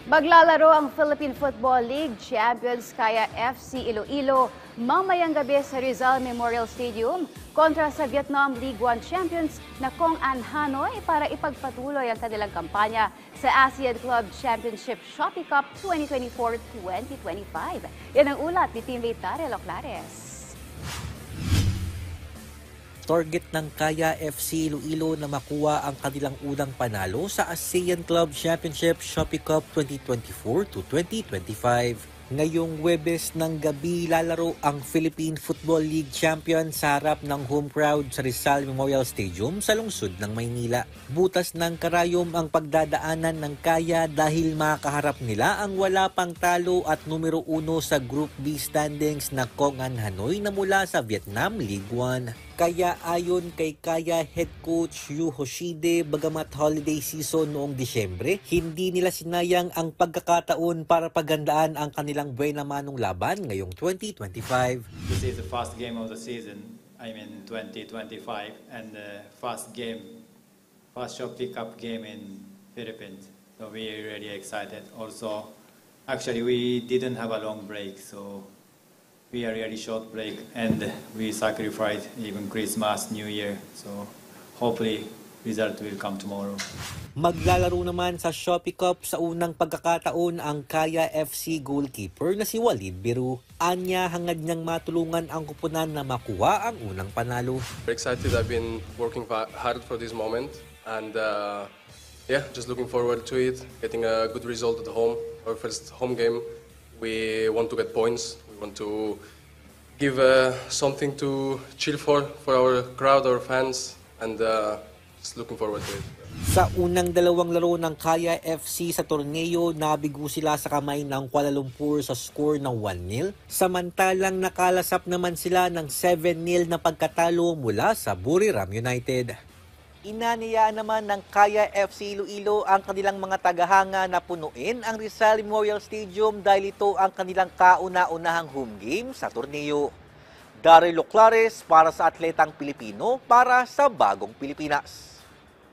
Maglalaro ang Philippine Football League Champions Kaya FC Iloilo mamayang gabi sa Rizal Memorial Stadium kontra sa Vietnam League 1 Champions na Kong An Hanoi para ipagpatuloy ang kanilang kampanya sa ASEAN Club Championship Shopee Cup 2024-2025. Yan ang ulat ni teammate Daryl Oclares. Target ng Kaya FC Iloilo na makuha ang kanilang unang panalo sa ASEAN Club Championship Shopee Cup 2024-2025. Ngayong Huwebes ng gabi lalaro ang Philippine Football League Champion sa harap ng home crowd sa Rizal Memorial Stadium sa lungsod ng Maynila. Butas ng karayom ang pagdadaanan ng Kaya dahil makakaharap nila ang wala pang talo at numero 1 sa Group B standings na Kong An Hanoi na mula sa Vietnam League 1. Kaya ayon kay Kaya head coach Yu Hoshide, bagamat holiday season noong Disyembre, hindi nila sinayang ang pagkakataon para pagandaan ang kanilang buena manong laban ngayong 2025. This is the first game of the season, 2025, and the first Shopee Cup game in Philippines. So we're really excited. Also, actually we didn't have a long break, so we are really short break and we sacrificed even Christmas, New Year. So hopefully result will come tomorrow. Maglalaro naman sa Shopee Cup sa unang pagkakataon ang Kaya FC goalkeeper na si Walid Biru. Anya hangad niyang matulungan ang kupunan na makuha ang unang panalo. Very excited. I've been working hard for this moment and just looking forward to it. Getting a good result at home. Our first home game. We want to get points. We want to give something to chill for our crowd, our fans, and just looking forward to it. Sa unang dalawang laro ng Kaya FC sa torneo, nabigo sila sa kamay ng Kuala Lumpur sa score ng 1-0. Samantalang nakalasap naman sila ng 7-0 na pagkatalo mula sa Buriram United. Inaniyaan naman ng Kaya FC Iloilo ang kanilang mga tagahanga na punuin ang Rizal Memorial Stadium dahil ito ang kanilang kauna-unahang home game sa torneo. Daryl Oclares para sa Atletang Pilipino para sa Bagong Pilipinas.